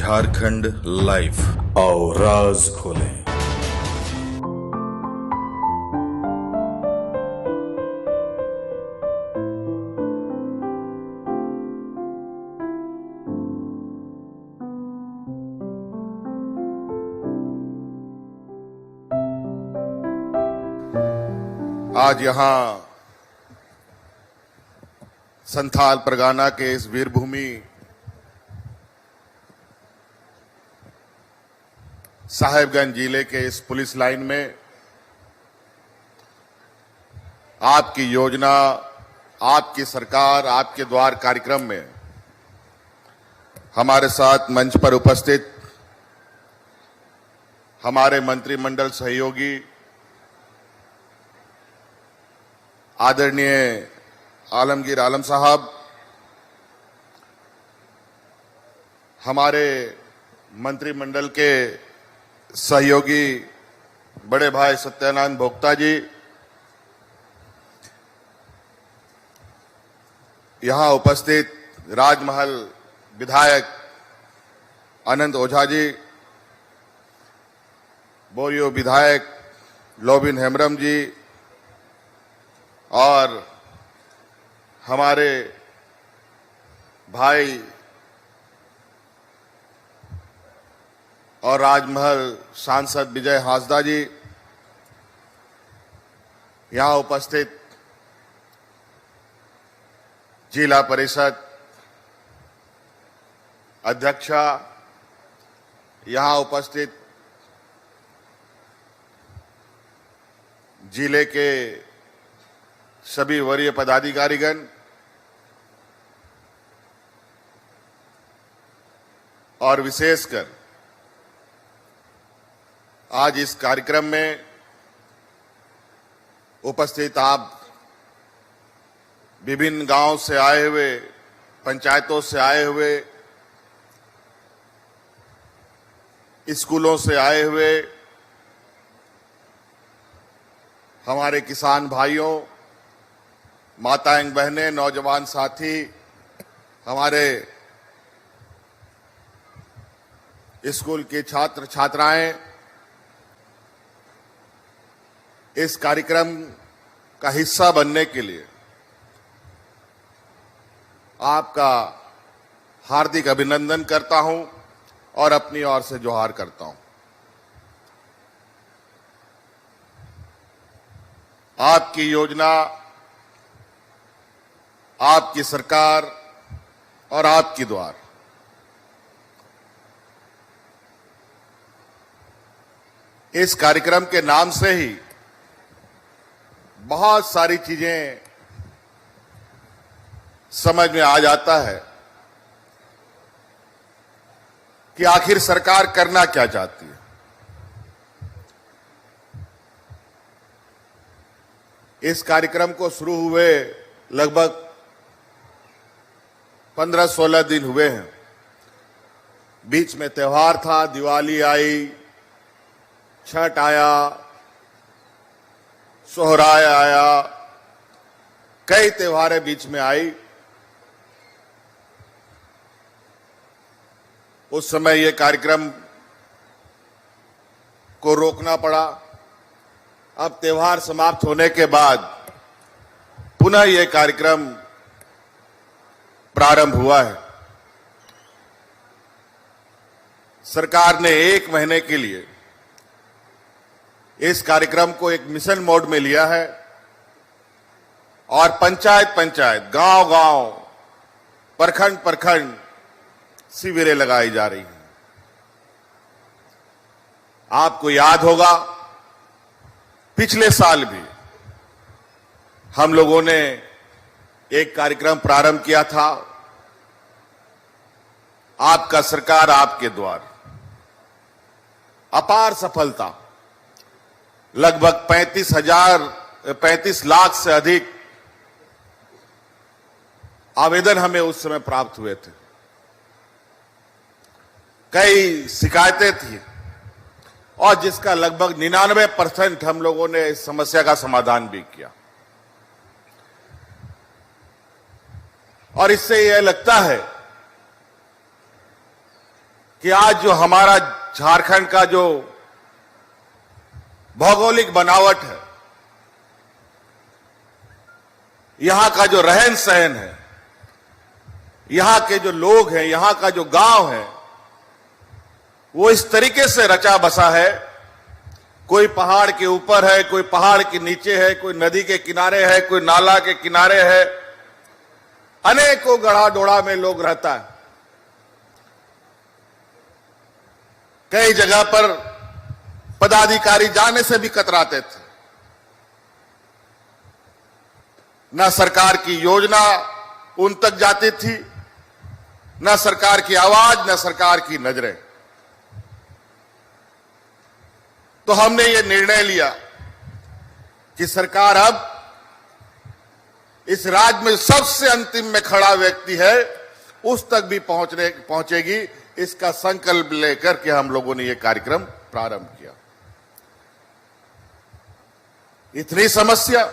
Jharkhand live. आओ राज खोलें। आज यहां संथाल परगना के इस वीरभूमि साहेबगंज जिले के इस पुलिस लाइन में आपकी योजना, आपकी सरकार, आपके द्वार कार्यक्रम में हमारे साथ मंच पर उपस्थित हमारे मंत्रिमंडल सहयोगी आदरणीय आलमगीर आलम साहब, हमारे मंत्रिमंडल के सहयोगी बड़े भाई सत्यानंद भोक्ता जी, यहां उपस्थित राजमहल विधायक अनंत ओझा जी, बोरियो विधायक लोबिन हेम्ब्रम जी और हमारे भाई और राजमहल सांसद विजय हांसदा जी, यहां उपस्थित जिला परिषद अध्यक्षा, यहां उपस्थित जिले के सभी वरीय पदाधिकारीगण और विशेषकर आज इस कार्यक्रम में उपस्थित आप विभिन्न गांव से आए हुए, पंचायतों से आए हुए, स्कूलों से आए हुए हमारे किसान भाइयों, माताएं बहनें, नौजवान साथी, हमारे स्कूल के छात्र छात्राएं, इस कार्यक्रम का हिस्सा बनने के लिए आपका हार्दिक अभिनंदन करता हूं और अपनी ओर से जोहार करता हूं। आपकी योजना, आपकी सरकार और आपकी द्वार, इस कार्यक्रम के नाम से ही बहुत सारी चीजें समझ में आ जाता है कि आखिर सरकार करना क्या चाहती है। इस कार्यक्रम को शुरू हुए लगभग 15-16 दिन हुए हैं। बीच में त्योहार था, दिवाली आई, छठ आया, सोहराय आया, कई त्योहारें बीच में आई। उस समय ये कार्यक्रम को रोकना पड़ा। अब त्योहार समाप्त होने के बाद पुनः ये कार्यक्रम प्रारंभ हुआ है। सरकार ने 1 महीने के लिए इस कार्यक्रम को एक मिशन मोड में लिया है और पंचायत पंचायत, गांव गांव, प्रखंड प्रखंड शिविरें लगाई जा रही हैं। आपको याद होगा पिछले साल भी हम लोगों ने एक कार्यक्रम प्रारंभ किया था, आपका सरकार आपके द्वार। अपार सफलता, लगभग 35 लाख से अधिक आवेदन हमें उस समय प्राप्त हुए थे। कई शिकायतें थी और जिसका लगभग 99% हम लोगों ने इस समस्या का समाधान भी किया। और इससे यह लगता है कि आज जो हमारा झारखंड का जो भौगोलिक बनावट है, यहां का जो रहन सहन है, यहां के जो लोग हैं, यहां का जो गांव है, वो इस तरीके से रचा बसा है। कोई पहाड़ के ऊपर है, कोई पहाड़ के नीचे है, कोई नदी के किनारे है, कोई नाला के किनारे है। अनेकों गढ़ा डोड़ा में लोग रहता है। कई जगह पर पदाधिकारी जाने से भी कतराते थे। न सरकार की योजना उन तक जाती थी, न सरकार की आवाज, न सरकार की नजरें। तो हमने ये निर्णय लिया कि सरकार अब इस राज्य में सबसे अंतिम में खड़ा व्यक्ति है, उस तक भी पहुंचेगी। इसका संकल्प लेकर के हम लोगों ने ये कार्यक्रम प्रारंभ किया। इतनी समस्या,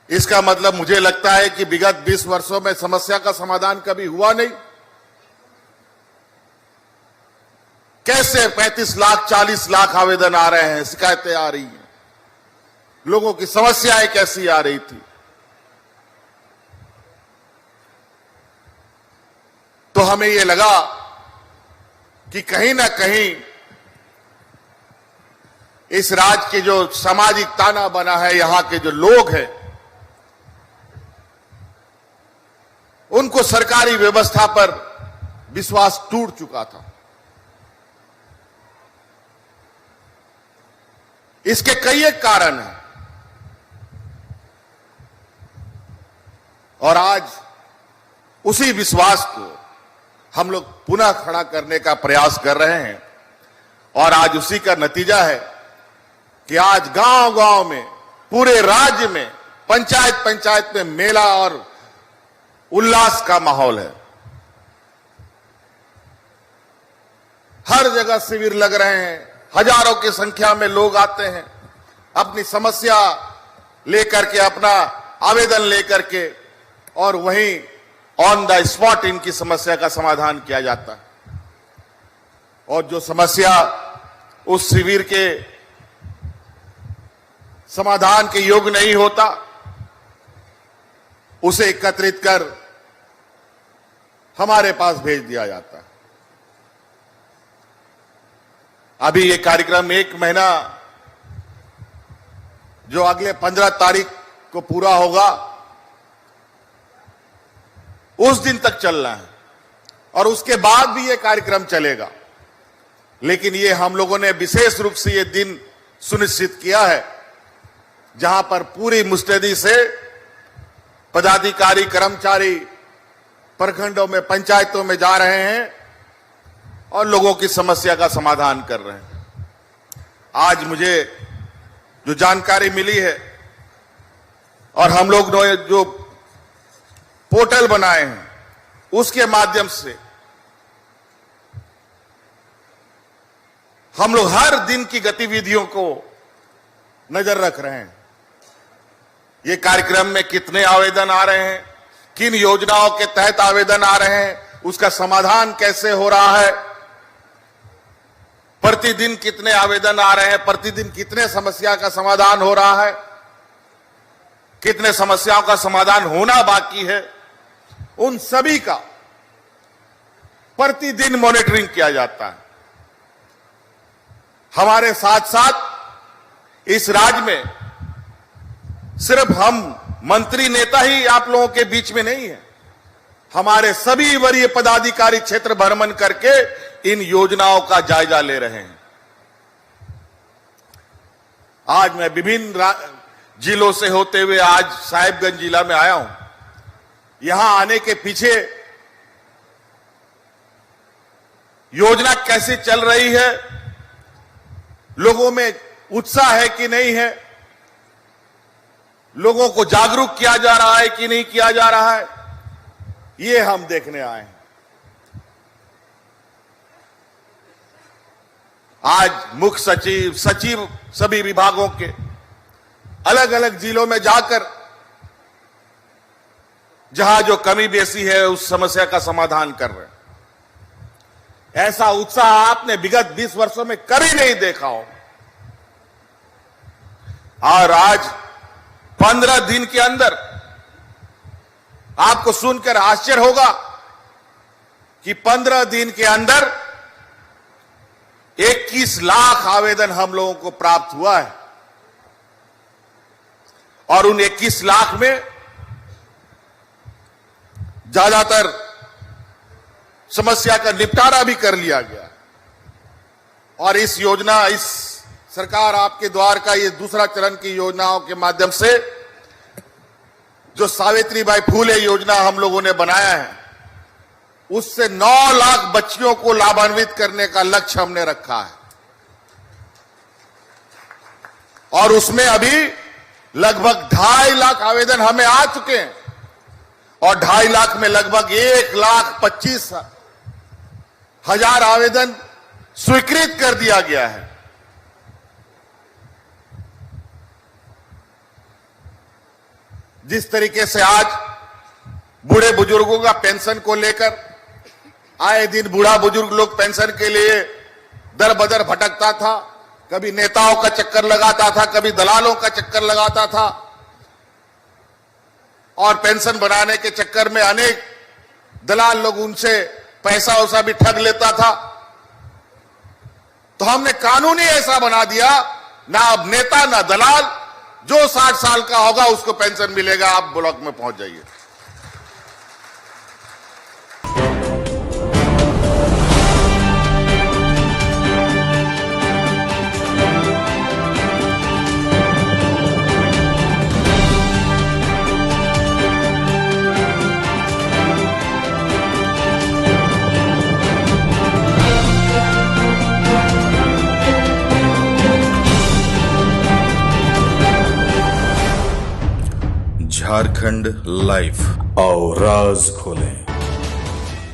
इसका मतलब मुझे लगता है कि विगत 20 वर्षों में समस्या का समाधान कभी हुआ नहीं। कैसे 35 लाख 40 लाख आवेदन आ रहे हैं, शिकायतें आ रही हैं, लोगों की समस्याएं कैसी आ रही थी। तो हमें यह लगा कि कहीं ना कहीं इस राज्य के जो सामाजिक ताना बना है, यहां के जो लोग हैं, उनको सरकारी व्यवस्था पर विश्वास टूट चुका था। इसके कई एक कारण हैं और आज उसी विश्वास को हम लोग पुनः खड़ा करने का प्रयास कर रहे हैं। और आज उसी का नतीजा है कि आज गांव-गांव में, पूरे राज्य में, पंचायत में मेला और उल्लास का माहौल है। हर जगह शिविर लग रहे हैं, हजारों की संख्या में लोग आते हैं, अपनी समस्या लेकर के, अपना आवेदन लेकर के, और वहीं ऑन द स्पॉट इनकी समस्या का समाधान किया जाता है। और जो समस्या उस शिविर के समाधान के योग्य नहीं होता, उसे एकत्रित कर हमारे पास भेज दिया जाता है। अभी ये कार्यक्रम 1 महीना जो अगले 15 तारीख को पूरा होगा, उस दिन तक चलना है और उसके बाद भी ये कार्यक्रम चलेगा। लेकिन ये हम लोगों ने विशेष रूप से ये दिन सुनिश्चित किया है जहां पर पूरी मुस्तैदी से पदाधिकारी, कर्मचारी प्रखंडों में, पंचायतों में जा रहे हैं और लोगों की समस्या का समाधान कर रहे हैं। आज मुझे जो जानकारी मिली है और हम लोग ने जो पोर्टल बनाए हैं, उसके माध्यम से हम लोग हर दिन की गतिविधियों को नजर रख रहे हैं। ये कार्यक्रम में कितने आवेदन आ रहे हैं, किन योजनाओं के तहत आवेदन आ रहे हैं, उसका समाधान कैसे हो रहा है, प्रतिदिन कितने आवेदन आ रहे हैं, प्रतिदिन कितने समस्या का समाधान हो रहा है, कितने समस्याओं का समाधान होना बाकी है, उन सभी का प्रतिदिन मॉनिटरिंग किया जाता है। हमारे साथ साथ इस राज्य में सिर्फ हम मंत्री नेता ही आप लोगों के बीच में नहीं है, हमारे सभी वरीय पदाधिकारी क्षेत्र भ्रमण करके इन योजनाओं का जायजा ले रहे हैं। आज मैं विभिन्न जिलों से होते हुए आज साहिबगंज जिला में आया हूं। यहां आने के पीछे योजना कैसे चल रही है, लोगों में उत्साह है कि नहीं है, लोगों को जागरूक किया जा रहा है कि नहीं किया जा रहा है, ये हम देखने आए हैं। आज मुख्य सचिव, सचिव सभी विभागों के अलग अलग जिलों में जाकर जहां जो कमी बेसी है उस समस्या का समाधान कर रहे हैं। ऐसा उत्साह आपने विगत 20 वर्षों में कभी नहीं देखा हो। और आज 15 दिन के अंदर आपको सुनकर आश्चर्य होगा कि 15 दिन के अंदर 21 लाख आवेदन हम लोगों को प्राप्त हुआ है। और उन 21 लाख में ज्यादातर समस्या का निपटारा भी कर लिया गया। और इस योजना, इस सरकार आपके द्वार का ये दूसरा चरण की योजनाओं के माध्यम से जो सावित्रीबाई फूले योजना हम लोगों ने बनाया है, उससे 9 लाख बच्चियों को लाभान्वित करने का लक्ष्य हमने रखा है। और उसमें अभी लगभग 2.5 लाख आवेदन हमें आ चुके हैं और 2.5 लाख में लगभग 1,25,000 आवेदन स्वीकृत कर दिया गया है। जिस तरीके से आज बूढ़े बुजुर्गों का पेंशन को लेकर आए दिन बूढ़ा बुजुर्ग लोग पेंशन के लिए दर बदर भटकता था, कभी नेताओं का चक्कर लगाता था, कभी दलालों का चक्कर लगाता था और पेंशन बनाने के चक्कर में अनेक दलाल लोग उनसे पैसा वैसा भी ठग लेता था। तो हमने कानून ही ऐसा बना दिया, ना अब नेता ना दलाल, जो 60 साल का होगा उसको पेंशन मिलेगा। आप ब्लॉक में पहुंच जाइए। झारखंड लाइव। आओ राज खोलें।